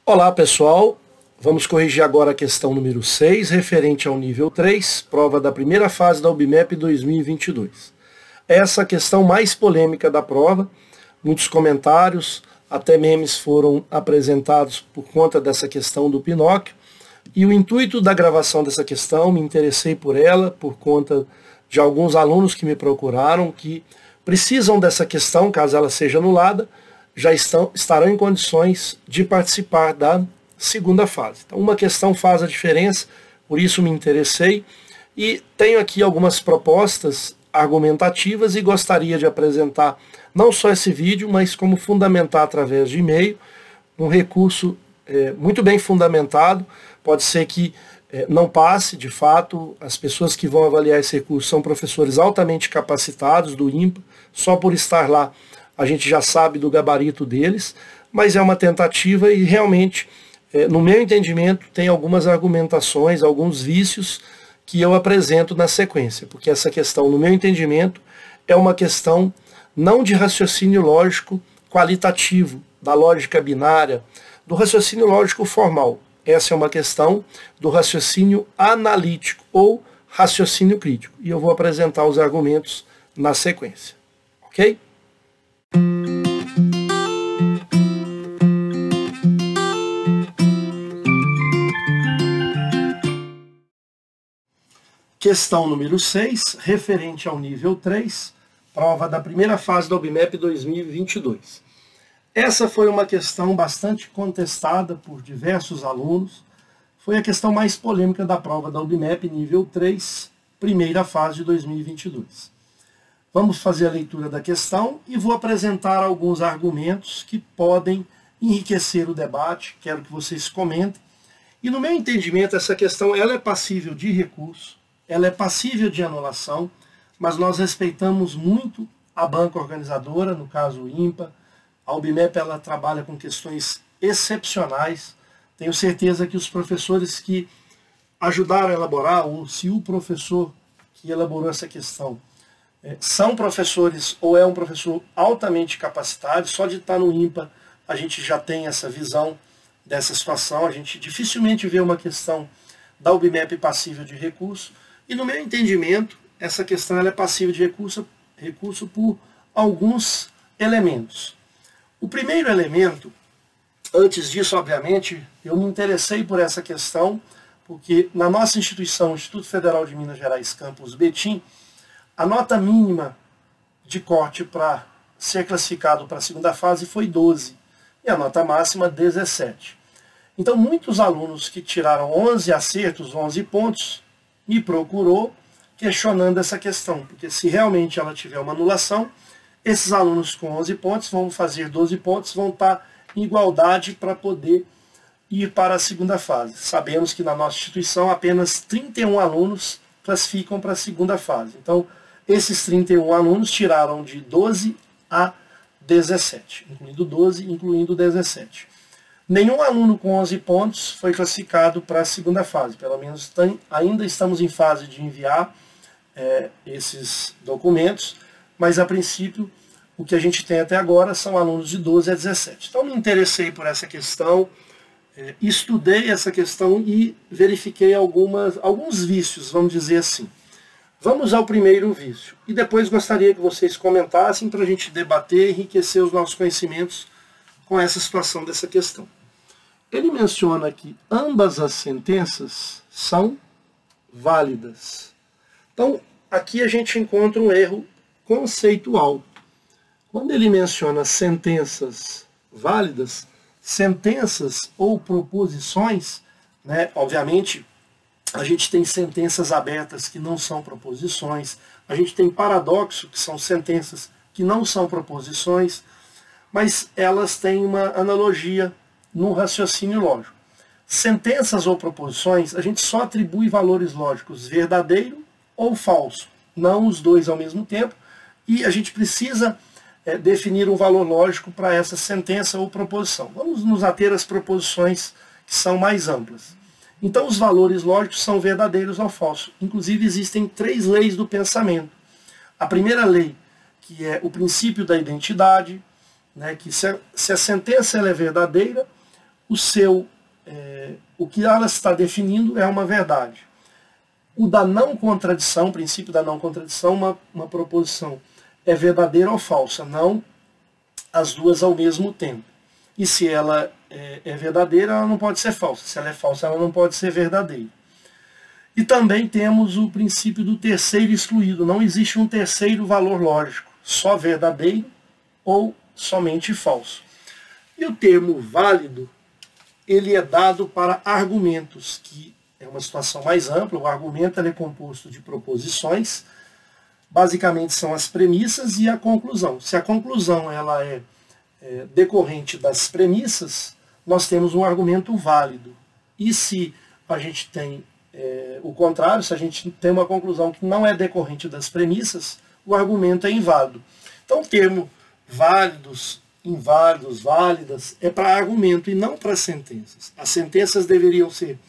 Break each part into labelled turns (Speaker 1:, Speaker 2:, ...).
Speaker 1: Olá pessoal, vamos corrigir agora a questão número 6, referente ao nível 3, prova da primeira fase da UBMEP 2022. Essa é a questão mais polêmica da prova, muitos comentários, até memes foram apresentados por conta dessa questão do Pinóquio, e o intuito da gravação dessa questão, me interessei por ela, por conta de alguns alunos que me procuraram, que precisam dessa questão, caso ela seja anulada, já estarão em condições de participar da segunda fase. Então, uma questão faz a diferença, por isso me interessei, e tenho aqui algumas propostas argumentativas e gostaria de apresentar não só esse vídeo, mas como fundamentar através de e-mail, um recurso muito bem fundamentado. Pode ser que não passe, de fato, as pessoas que vão avaliar esse recurso são professores altamente capacitados do INPA, só por estar lá a gente já sabe do gabarito deles, mas é uma tentativa e realmente, no meu entendimento, tem algumas argumentações, alguns vícios que eu apresento na sequência, porque essa questão, no meu entendimento, é uma questão não de raciocínio lógico qualitativo, da lógica binária, do raciocínio lógico formal. Essa é uma questão do raciocínio analítico ou raciocínio crítico. E eu vou apresentar os argumentos na sequência. Ok? Questão número 6, referente ao nível 3, prova da primeira fase da UBMEP 2022. Essa foi uma questão bastante contestada por diversos alunos. Foi a questão mais polêmica da prova da UBMEP nível 3, primeira fase de 2022. Vamos fazer a leitura da questão e vou apresentar alguns argumentos que podem enriquecer o debate. Quero que vocês comentem. E no meu entendimento, essa questão ela é passível de recurso, ela é passível de anulação, mas nós respeitamos muito a banca organizadora, no caso o INPA. A UBMEP ela trabalha com questões excepcionais. Tenho certeza que os professores que ajudaram a elaborar, ou se o professor que elaborou essa questão são professores ou é um professor altamente capacitado, só de estar no INPA a gente já tem essa visão dessa situação. A gente dificilmente vê uma questão da UBMEP passível de recurso. E no meu entendimento, essa questão ela é passível de recurso por alguns elementos. O primeiro elemento, antes disso, obviamente, eu me interessei por essa questão, porque na nossa instituição, o Instituto Federal de Minas Gerais, Campus Betim, a nota mínima de corte para ser classificado para a segunda fase foi 12, e a nota máxima 17. Então, muitos alunos que tiraram 11 acertos, 11 pontos, me procurou questionando essa questão, porque se realmente ela tiver uma anulação, esses alunos com 11 pontos vão fazer 12 pontos, vão estar em igualdade para poder ir para a segunda fase. Sabemos que na nossa instituição apenas 31 alunos classificam para a segunda fase. Então, esses 31 alunos tiraram de 12 a 17, incluindo 12, incluindo 17. Nenhum aluno com 11 pontos foi classificado para a segunda fase, pelo menos ainda estamos em fase de enviar esses documentos, mas a princípio o que a gente tem até agora são alunos de 12 a 17. Então me interessei por essa questão, estudei essa questão e verifiquei alguns vícios, vamos dizer assim. Vamos ao primeiro vício, e depois gostaria que vocês comentassem para a gente debater e enriquecer os nossos conhecimentos com essa situação dessa questão. Ele menciona que ambas as sentenças são válidas. Então, aqui a gente encontra um erro conceitual. Quando ele menciona sentenças válidas, sentenças ou proposições, obviamente, a gente tem sentenças abertas que não são proposições, a gente tem paradoxo, que são sentenças que não são proposições, mas elas têm uma analogia no raciocínio lógico. Sentenças ou proposições, a gente só atribui valores lógicos verdadeiro ou falso, não os dois ao mesmo tempo, e a gente precisa definir um valor lógico para essa sentença ou proposição. Vamos nos ater às proposições que são mais amplas. Então os valores lógicos são verdadeiros ou falsos. Inclusive existem 3 leis do pensamento. A primeira lei, que é o princípio da identidade, que se a sentença ela é verdadeira, o que ela está definindo é uma verdade. O da não contradição, o princípio da não contradição, uma proposição é verdadeira ou falsa, não as duas ao mesmo tempo. E se ela é verdadeira, ela não pode ser falsa. Se ela é falsa, ela não pode ser verdadeira. E também temos o princípio do terceiro excluído. Não existe um terceiro valor lógico, só verdadeiro ou somente falso. E o termo válido, ele é dado para argumentos, que é uma situação mais ampla. O argumento é composto de proposições, basicamente são as premissas e a conclusão. Se a conclusão ela é decorrente das premissas, nós temos um argumento válido. E se a gente tem o contrário, se a gente tem uma conclusão que não é decorrente das premissas, o argumento é inválido. Então o termo válidos, inválidos, válidas, é para argumento e não para sentenças. As sentenças deveriam ser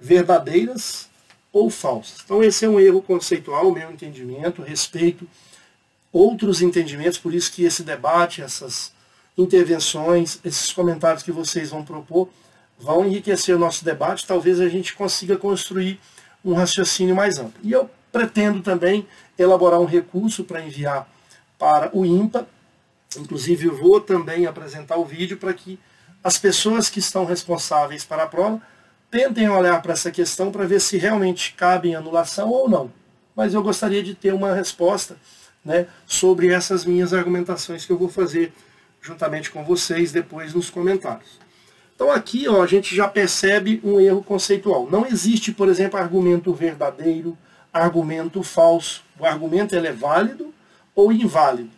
Speaker 1: verdadeiras ou falsas. Então esse é um erro conceitual, o meu entendimento, respeito outros entendimentos, por isso que esse debate, essas intervenções, esses comentários que vocês vão propor, vão enriquecer o nosso debate, talvez a gente consiga construir um raciocínio mais amplo. E eu pretendo também elaborar um recurso para enviar para o INPA, inclusive eu vou também apresentar o vídeo para que as pessoas que estão responsáveis para a prova tentem olhar para essa questão para ver se realmente cabe anulação ou não. Mas eu gostaria de ter uma resposta, né, sobre essas minhas argumentações que eu vou fazer juntamente com vocês depois nos comentários. Então aqui a gente já percebe um erro conceitual. Não existe, por exemplo, argumento verdadeiro, argumento falso. O argumento ele é válido ou inválido.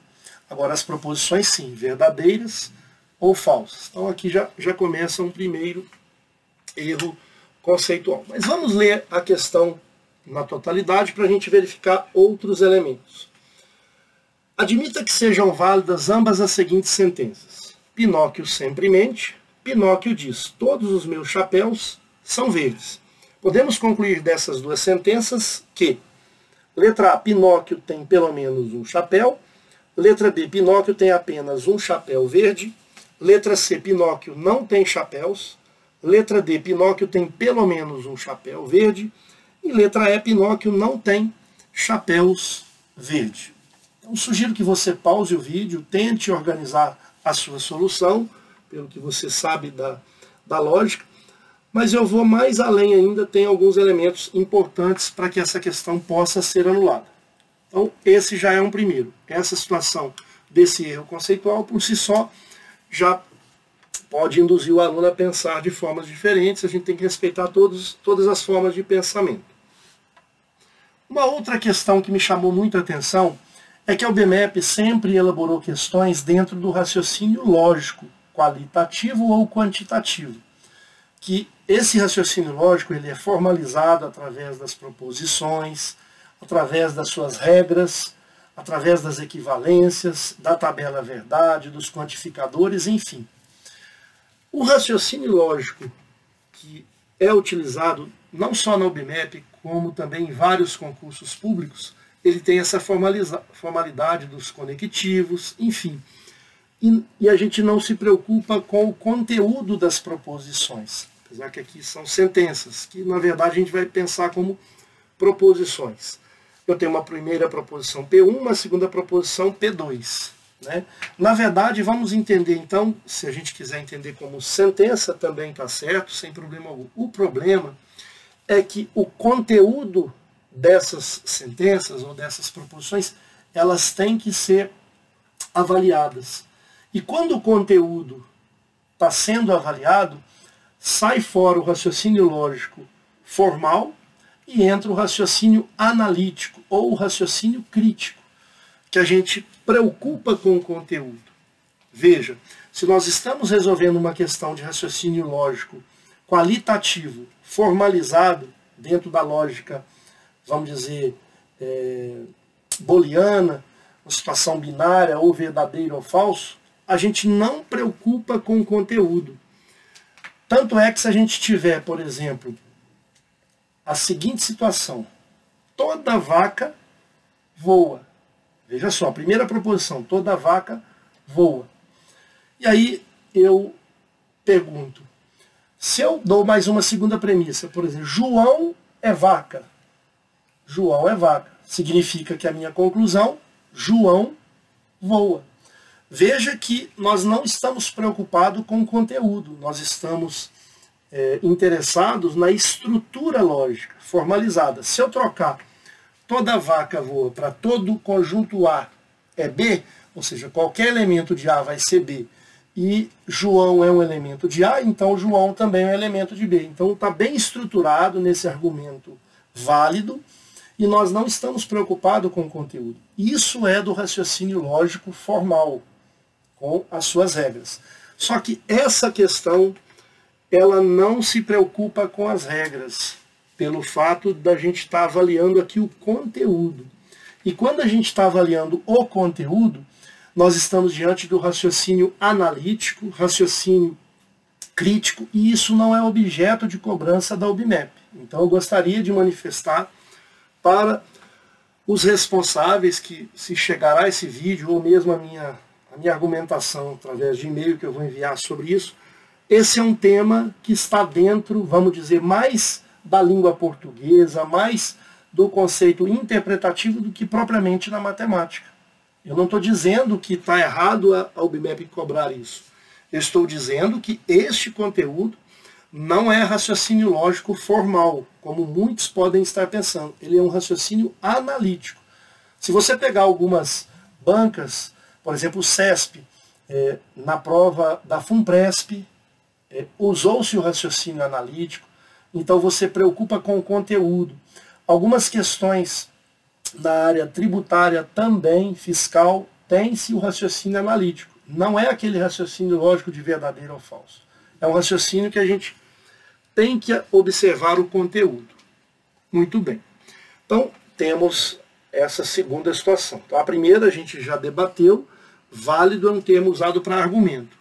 Speaker 1: Agora as proposições sim, verdadeiras ou falsas. Então aqui já começa um primeiro erro conceitual. Mas vamos ler a questão na totalidade para a gente verificar outros elementos. Admita que sejam válidas ambas as seguintes sentenças. Pinóquio sempre mente. Pinóquio diz, todos os meus chapéus são verdes. Podemos concluir dessas duas sentenças que, letra A, Pinóquio tem pelo menos um chapéu. Letra B, Pinóquio tem apenas um chapéu verde. Letra C, Pinóquio não tem chapéus. Letra D, Pinóquio tem pelo menos um chapéu verde. E letra E, Pinóquio não tem chapéus verdes. Então, sugiro que você pause o vídeo, tente organizar a sua solução, pelo que você sabe da lógica, mas eu vou mais além ainda, tem alguns elementos importantes para que essa questão possa ser anulada. Então, esse já é um primeiro. Essa situação desse erro conceitual, por si só, já pode induzir o aluno a pensar de formas diferentes. A gente tem que respeitar todas as formas de pensamento. Uma outra questão que me chamou muita atenção é que a UBMEP sempre elaborou questões dentro do raciocínio lógico, qualitativo ou quantitativo. Que esse raciocínio lógico ele é formalizado através das proposições, através das suas regras, através das equivalências, da tabela verdade, dos quantificadores, enfim. O raciocínio lógico que é utilizado não só na UBMEP, como também em vários concursos públicos, ele tem essa formalidade dos conectivos, enfim. E a gente não se preocupa com o conteúdo das proposições, apesar que aqui são sentenças, que na verdade a gente vai pensar como proposições. Eu tenho uma primeira proposição P1, uma segunda proposição P2. Né? Na verdade, vamos entender então, se a gente quiser entender como sentença, também está certo, sem problema algum. O problema é que o conteúdo dessas sentenças ou dessas proposições, elas têm que ser avaliadas. E quando o conteúdo está sendo avaliado, sai fora o raciocínio lógico formal e entra o raciocínio analítico ou o raciocínio crítico, que a gente preocupa com o conteúdo. Veja, se nós estamos resolvendo uma questão de raciocínio lógico qualitativo, formalizado, dentro da lógica, vamos dizer, booleana, uma situação binária, ou verdadeiro ou falso, a gente não preocupa com o conteúdo. Tanto é que se a gente tiver, por exemplo, a seguinte situação, toda vaca voa. Veja só, a primeira proposição, toda vaca voa. E aí eu pergunto, Se eu dou mais uma segunda premissa, por exemplo, João é vaca. João é vaca. Significa que a minha conclusão, João voa. Veja que nós não estamos preocupados com o conteúdo, nós estamos interessados na estrutura lógica, formalizada. Se eu trocar toda vaca voa para todo conjunto A é B, ou seja, qualquer elemento de A vai ser B, e João é um elemento de A, então João também é um elemento de B. Então está bem estruturado nesse argumento válido, e nós não estamos preocupados com o conteúdo. Isso é do raciocínio lógico formal, com as suas regras. Só que essa questão, ela não se preocupa com as regras, pelo fato da gente estar avaliando aqui o conteúdo. E quando a gente está avaliando o conteúdo, nós estamos diante do raciocínio analítico, raciocínio crítico, e isso não é objeto de cobrança da UBMEP. Então eu gostaria de manifestar para os responsáveis que, se chegará esse vídeo, ou mesmo a minha argumentação através de e-mail que eu vou enviar sobre isso, esse é um tema que está dentro, vamos dizer, mais da língua portuguesa, mais do conceito interpretativo do que propriamente na matemática. Eu não estou dizendo que está errado a UBMEP cobrar isso. Eu estou dizendo que este conteúdo não é raciocínio lógico formal, como muitos podem estar pensando. Ele é um raciocínio analítico. Se você pegar algumas bancas, por exemplo, o CESP, na prova da FUNPRESP, usou-se o raciocínio analítico, então você preocupa com o conteúdo. Algumas questões na área tributária também, fiscal, tem-se o raciocínio analítico. Não é aquele raciocínio lógico de verdadeiro ou falso. É um raciocínio que a gente tem que observar o conteúdo. Muito bem. Então, temos essa segunda situação. Então, a primeira a gente já debateu, válido é um termo usado para argumento.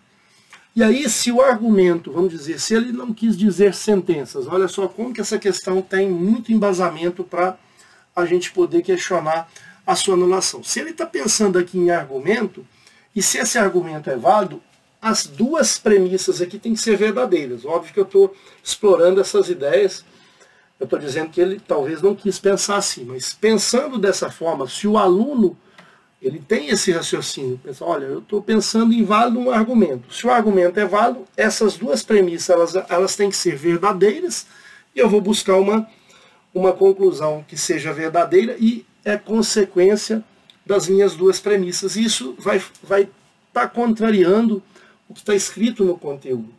Speaker 1: E aí, se o argumento, vamos dizer, se ele não quis dizer sentenças, olha só como que essa questão tem muito embasamento para a gente poder questionar a sua anulação. Se ele está pensando aqui em argumento, e se esse argumento é válido, as duas premissas aqui têm que ser verdadeiras. Óbvio que eu estou explorando essas ideias, eu estou dizendo que ele talvez não quis pensar assim, mas pensando dessa forma, se o aluno ele tem esse raciocínio, pensa, olha, eu estou pensando em válido um argumento. Se o argumento é válido, essas duas premissas elas têm que ser verdadeiras, e eu vou buscar uma conclusão que seja verdadeira e é consequência das minhas duas premissas. Isso vai estar contrariando o que está escrito no conteúdo.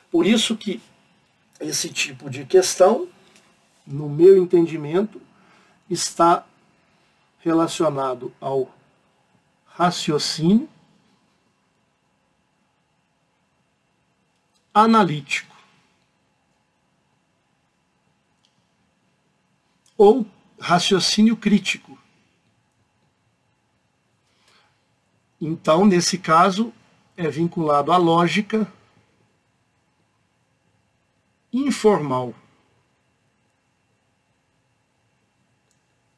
Speaker 1: Por isso que esse tipo de questão, no meu entendimento, está relacionado ao raciocínio analítico ou raciocínio crítico. Então, nesse caso, é vinculado à lógica informal.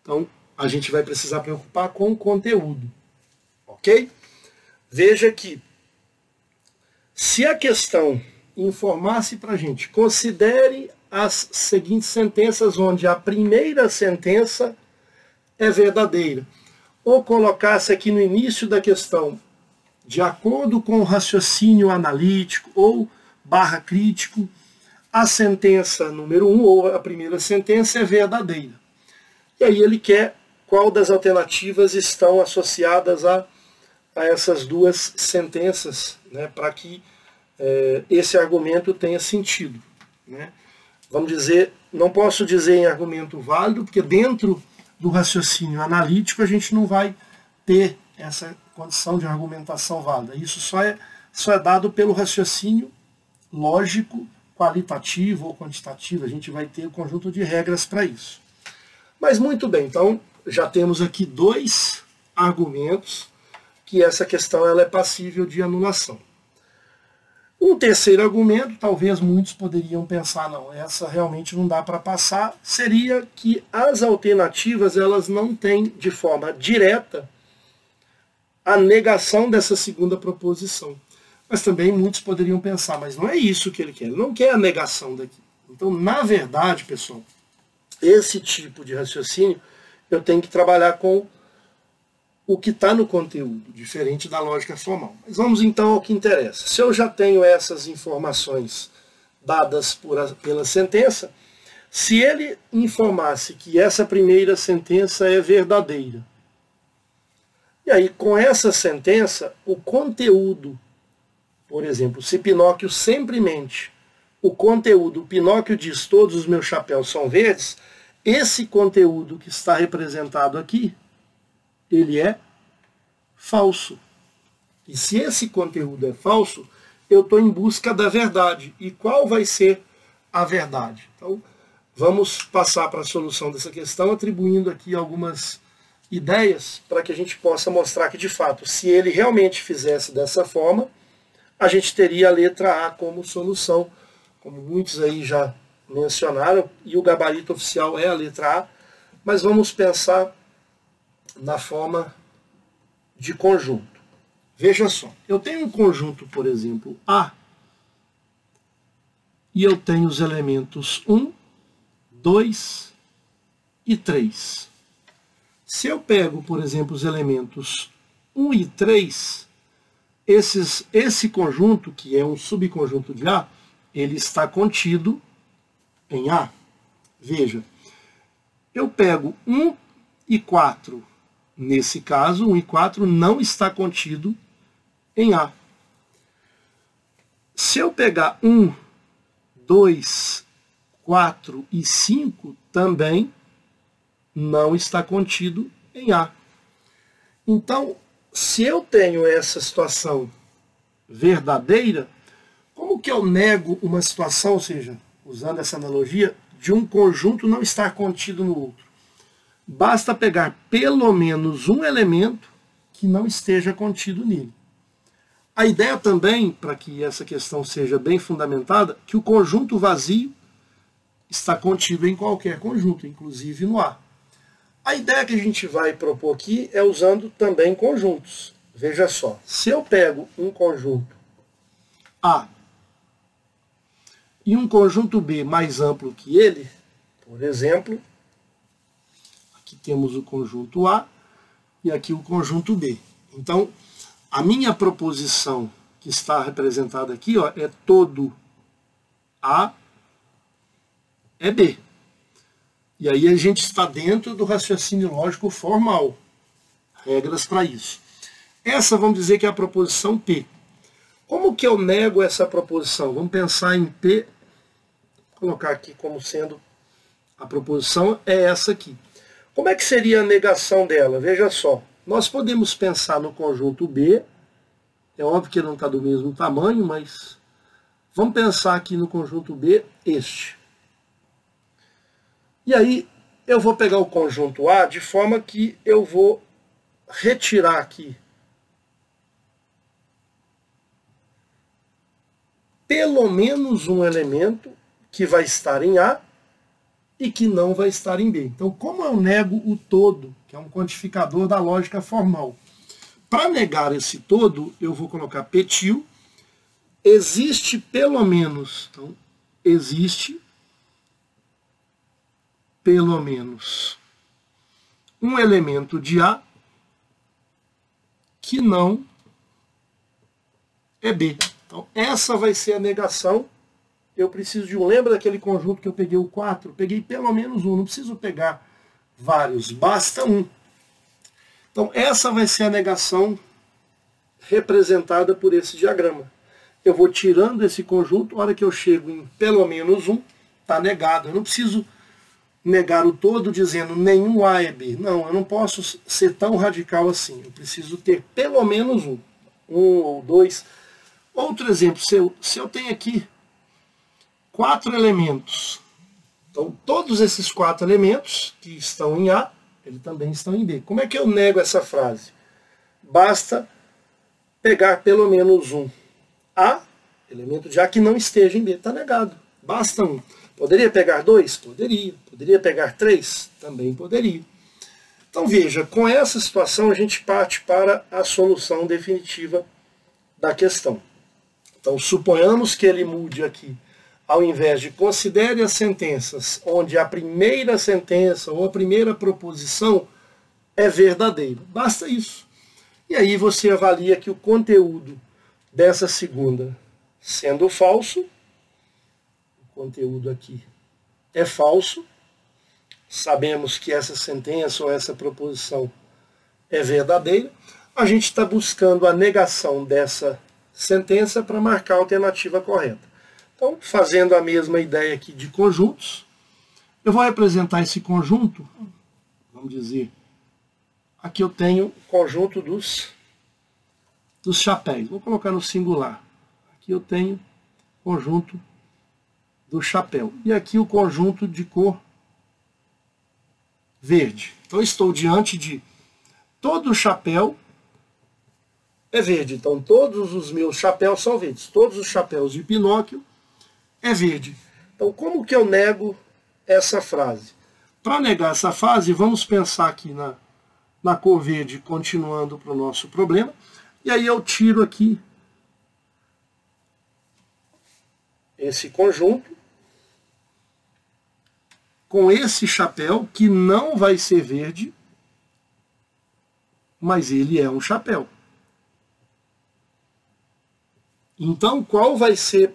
Speaker 1: Então, a gente vai precisar preocupar com o conteúdo. Ok? Veja que, se a questão informasse para a gente, considere as seguintes sentenças, onde a primeira sentença é verdadeira, ou colocasse aqui no início da questão, de acordo com o raciocínio analítico ou / crítico, a sentença número 1, ou a primeira sentença, é verdadeira. E aí ele quer qual das alternativas estão associadas a essas duas sentenças, né, para que esse argumento tenha sentido. Né? Vamos dizer, não posso dizer em argumento válido, porque dentro do raciocínio analítico a gente não vai ter essa condição de argumentação válida. Isso só é dado pelo raciocínio lógico, qualitativo ou quantitativo. A gente vai ter um conjunto de regras para isso. Mas muito bem, então já temos aqui dois argumentos que essa questão ela é passível de anulação. Um terceiro argumento, talvez muitos poderiam pensar, não, essa realmente não dá para passar, seria que as alternativas elas não têm de forma direta a negação dessa segunda proposição. Mas também muitos poderiam pensar, mas não é isso que ele quer. Ele não quer a negação daqui. Então, na verdade, pessoal, esse tipo de raciocínio eu tenho que trabalhar com o que está no conteúdo, diferente da lógica formal. Mas vamos então ao que interessa. Se eu já tenho essas informações dadas pela sentença, se ele informasse que essa primeira sentença é verdadeira, e aí com essa sentença, o conteúdo, por exemplo, se Pinóquio sempre mente, o conteúdo, Pinóquio diz todos os meus chapéus são verdes, esse conteúdo que está representado aqui, ele é falso. E se esse conteúdo é falso, eu estou em busca da verdade. E qual vai ser a verdade? Então, vamos passar para a solução dessa questão, atribuindo aqui algumas ideias para que a gente possa mostrar que, de fato, se ele realmente fizesse dessa forma, a gente teria a letra A como solução, como muitos aí já mencionaram, e o gabarito oficial é a letra A, mas vamos pensar na forma de conjunto. Veja só, eu tenho um conjunto, por exemplo, A, e eu tenho os elementos 1, 2 e 3. Se eu pego, por exemplo, os elementos 1 e 3, esse conjunto, que é um subconjunto de A, ele está contido em A. Veja, eu pego 1 e 4, nesse caso, 1 e 4 não está contido em A. Se eu pegar 1, 2, 4 e 5, também não está contido em A. Então, se eu tenho essa situação verdadeira, como que eu nego uma situação, ou seja, usando essa analogia, de um conjunto não estar contido no outro? Basta pegar pelo menos um elemento que não esteja contido nele. A ideia também, para que essa questão seja bem fundamentada, que o conjunto vazio está contido em qualquer conjunto, inclusive no A. A ideia que a gente vai propor aqui é usando também conjuntos. Veja só, se eu pego um conjunto A e um conjunto B mais amplo que ele, por exemplo, aqui temos o conjunto A e aqui o conjunto B. Então, a minha proposição que está representada aqui, ó, é todo A é B. E aí a gente está dentro do raciocínio lógico formal. Regras para isso. Essa, vamos dizer que é a proposição P. Como que eu nego essa proposição? Vamos pensar em P, vou colocar aqui como sendo a proposição é essa aqui. Como é que seria a negação dela? Veja só, nós podemos pensar no conjunto B, é óbvio que ele não está do mesmo tamanho, mas vamos pensar aqui no conjunto B, este. E aí eu vou pegar o conjunto A de forma que eu vou retirar aqui pelo menos um elemento que vai estar em A e que não vai estar em B. Então, como eu nego o todo, que é um quantificador da lógica formal? Para negar esse todo, eu vou colocar petil, existe pelo menos, então, existe pelo menos um elemento de A que não é B. Então, essa vai ser a negação. Eu preciso de um. Lembra daquele conjunto que eu peguei o 4? Peguei pelo menos um, não preciso pegar vários, basta um. Então, essa vai ser a negação representada por esse diagrama. Eu vou tirando esse conjunto, a hora que eu chego em pelo menos um, está negado. Eu não preciso negar o todo dizendo nenhum A é B. Não, eu não posso ser tão radical assim. Eu preciso ter pelo menos um ou dois. Outro exemplo, se eu tenho aqui 4 elementos, então todos esses 4 elementos que estão em A, eles também estão em B. Como é que eu nego essa frase? Basta pegar pelo menos um A, elemento de A que não esteja em B, está negado. Basta um. Poderia pegar 2? Poderia. Poderia pegar 3? Também poderia. Então veja, com essa situação a gente parte para a solução definitiva da questão. Então, suponhamos que ele mude aqui, ao invés de considere as sentenças onde a primeira sentença ou a primeira proposição é verdadeira. Basta isso. E aí você avalia que o conteúdo dessa segunda, sendo falso, o conteúdo aqui é falso, sabemos que essa sentença ou essa proposição é verdadeira, a gente está buscando a negação dessa sentença para marcar a alternativa correta. Então, fazendo a mesma ideia aqui de conjuntos, eu vou representar esse conjunto, vamos dizer, aqui eu tenho o conjunto dos chapéus. Vou colocar no singular. Aqui eu tenho o conjunto do chapéu. E aqui o conjunto de cor verde. Então, estou diante de todo chapéu é verde. Então, todos os meus chapéus são verdes. Todos os chapéus de Pinóquio é verde. Então, como que eu nego essa frase? Para negar essa frase, vamos pensar aqui na cor verde, continuando para o nosso problema. E aí eu tiro aqui esse conjunto com esse chapéu, que não vai ser verde, mas ele é um chapéu. Então, qual vai ser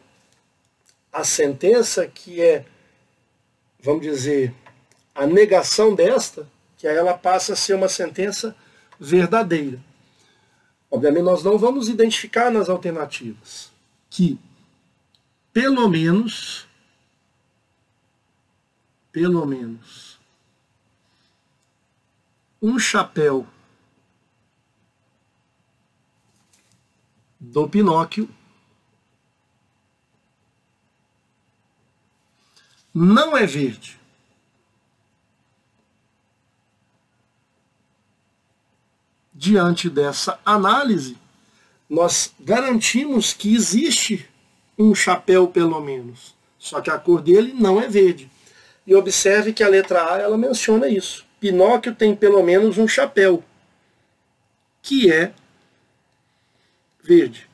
Speaker 1: a sentença que é, vamos dizer, a negação desta, que aí ela passa a ser uma sentença verdadeira? Obviamente, nós não vamos identificar nas alternativas que, pelo menos, um chapéu do Pinóquio não é verde. Diante dessa análise, nós garantimos que existe um chapéu pelo menos, só que a cor dele não é verde. E observe que a letra A, ela menciona isso. Pinóquio tem pelo menos um chapéu, que é verde.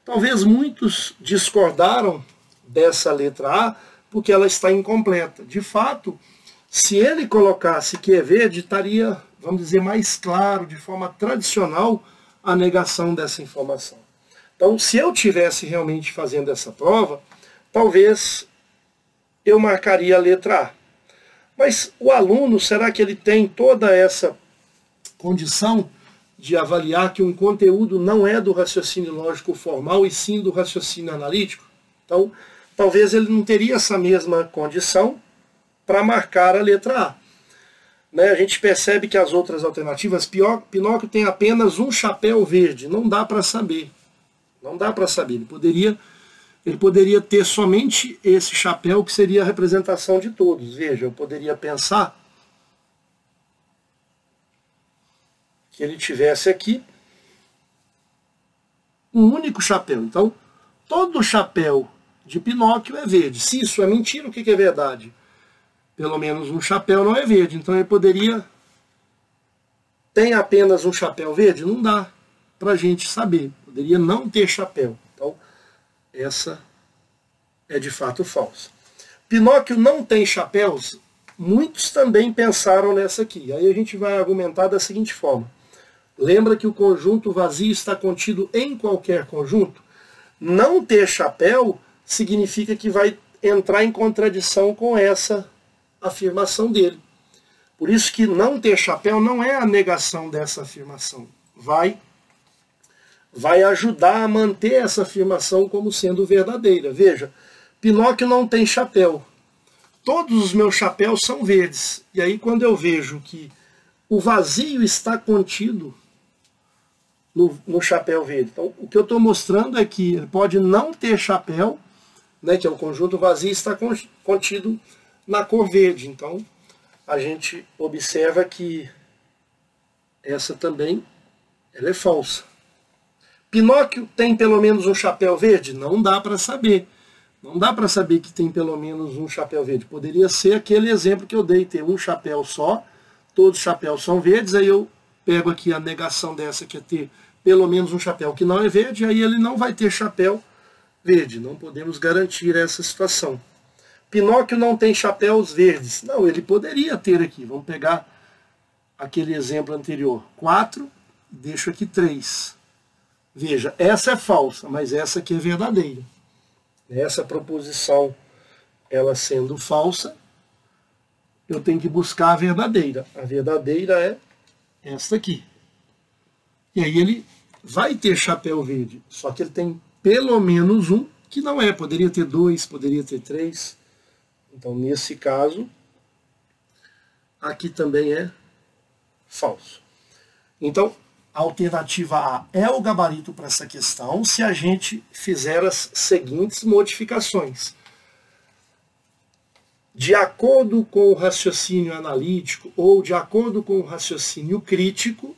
Speaker 1: Talvez muitos discordaram dessa letra A, porque ela está incompleta. De fato, se ele colocasse que é verde, estaria, vamos dizer, mais claro, de forma tradicional, a negação dessa informação. Então, se eu tivesse realmente fazendo essa prova, talvez eu marcaria a letra A. Mas o aluno, será que ele tem toda essa condição de avaliar que um conteúdo não é do raciocínio lógico formal e sim do raciocínio analítico? Então, talvez ele não teria essa mesma condição para marcar a letra A. Né? A gente percebe que as outras alternativas, Pinóquio tem apenas um chapéu verde, não dá para saber. Não dá para saber. Ele poderia ter somente esse chapéu, que seria a representação de todos. Veja, eu poderia pensar que ele tivesse aqui um único chapéu. Então, todo chapéu de Pinóquio é verde. Se isso é mentira, o que é verdade? Pelo menos um chapéu não é verde. Então ele poderia... Tem apenas um chapéu verde? Não dá para a gente saber. Poderia não ter chapéu. Então, essa é de fato falsa. Pinóquio não tem chapéus? Muitos também pensaram nessa aqui. Aí a gente vai argumentar da seguinte forma. Lembra que o conjunto vazio está contido em qualquer conjunto? Não ter chapéu significa que vai entrar em contradição com essa afirmação dele. Por isso que não ter chapéu não é a negação dessa afirmação. Vai ajudar a manter essa afirmação como sendo verdadeira. Veja, Pinóquio não tem chapéu. Todos os meus chapéus são verdes. E aí quando eu vejo que o vazio está contido no chapéu verde. Então, o que eu estou mostrando é que ele pode não ter chapéu, né, que é o conjunto vazio, está contido na cor verde. Então, a gente observa que essa também ela é falsa. Pinóquio tem pelo menos um chapéu verde? Não dá para saber. Não dá para saber que tem pelo menos um chapéu verde. Poderia ser aquele exemplo que eu dei, ter um chapéu só, todos os chapéus são verdes, aí eu pego aqui a negação dessa, que é ter pelo menos um chapéu que não é verde, aí ele não vai ter chapéu verde. Não podemos garantir essa situação. Pinóquio não tem chapéus verdes. Não, ele poderia ter aqui. Vamos pegar aquele exemplo anterior. 4, deixo aqui 3. Veja, essa é falsa, mas essa aqui é verdadeira. Essa proposição, ela sendo falsa, eu tenho que buscar a verdadeira. A verdadeira é esta aqui. E aí ele vai ter chapéu verde, só que ele tem pelo menos um, que não é. Poderia ter 2, poderia ter 3. Então, nesse caso, aqui também é falso. Então, a alternativa A é o gabarito para essa questão se a gente fizer as seguintes modificações. De acordo com o raciocínio analítico ou de acordo com o raciocínio crítico,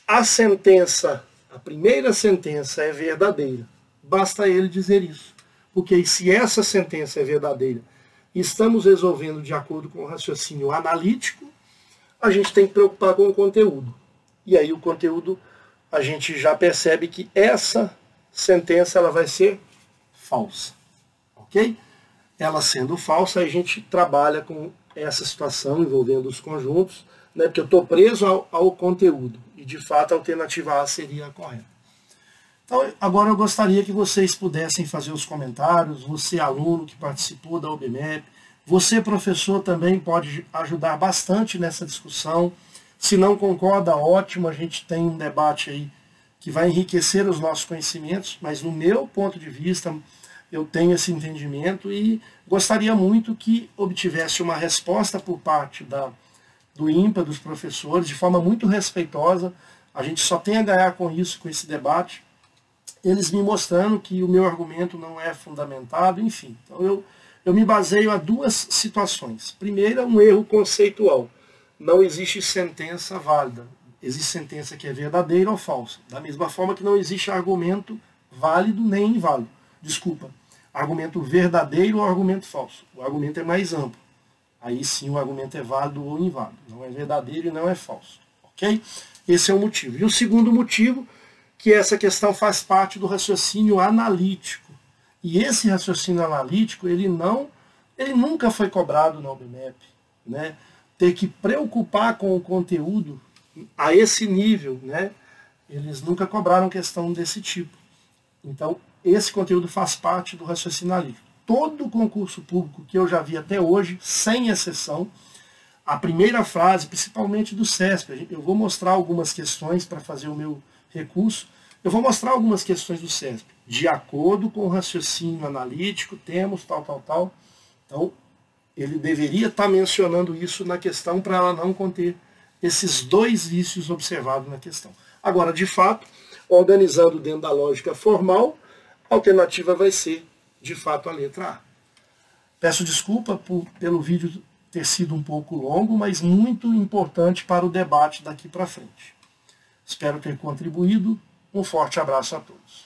Speaker 1: a primeira sentença é verdadeira. Basta ele dizer isso. Porque se essa sentença é verdadeira, estamos resolvendo de acordo com o raciocínio analítico, a gente tem que preocupar com o conteúdo. E aí o conteúdo, a gente já percebe que essa sentença ela vai ser falsa. Ok? Ela sendo falsa, a gente trabalha com essa situação envolvendo os conjuntos, né, porque eu estou preso ao conteúdo. E de fato a alternativa A seria a correta. Então, agora eu gostaria que vocês pudessem fazer os comentários, você aluno que participou da OBMEP, você professor também pode ajudar bastante nessa discussão. Se não concorda, ótimo, a gente tem um debate aí que vai enriquecer os nossos conhecimentos, mas no meu ponto de vista, eu tenho esse entendimento e gostaria muito que obtivesse uma resposta por parte do INPA, dos professores, de forma muito respeitosa. A gente só tem a ganhar com isso, com esse debate. Eles me mostrando que o meu argumento não é fundamentado, enfim. Então eu me baseio a duas situações. Primeira, um erro conceitual. Não existe sentença válida. Existe sentença que é verdadeira ou falsa. Da mesma forma que não existe argumento válido nem inválido. Desculpa, argumento verdadeiro ou argumento falso. O argumento é mais amplo. Aí sim o argumento é válido ou inválido. Não é verdadeiro e não é falso. Ok? Esse é o motivo. E o segundo motivo, que essa questão faz parte do raciocínio analítico. E esse raciocínio analítico, ele nunca foi cobrado na OBMEP. Né? Ter que preocupar com o conteúdo a esse nível, né? Eles nunca cobraram questão desse tipo. Então, esse conteúdo faz parte do raciocínio analítico. Todo concurso público que eu já vi até hoje, sem exceção, a primeira frase, principalmente do CESP, eu vou mostrar algumas questões para fazer o meu recurso, eu vou mostrar algumas questões do CESP. De acordo com o raciocínio analítico, temos tal. Então, ele deveria estar mencionando isso na questão para ela não conter esses dois vícios observados na questão. Agora, de fato, organizando dentro da lógica formal, a alternativa vai ser, de fato, a letra A. Peço desculpa pelo vídeo ter sido um pouco longo, mas muito importante para o debate daqui para frente. Espero ter contribuído. Um forte abraço a todos.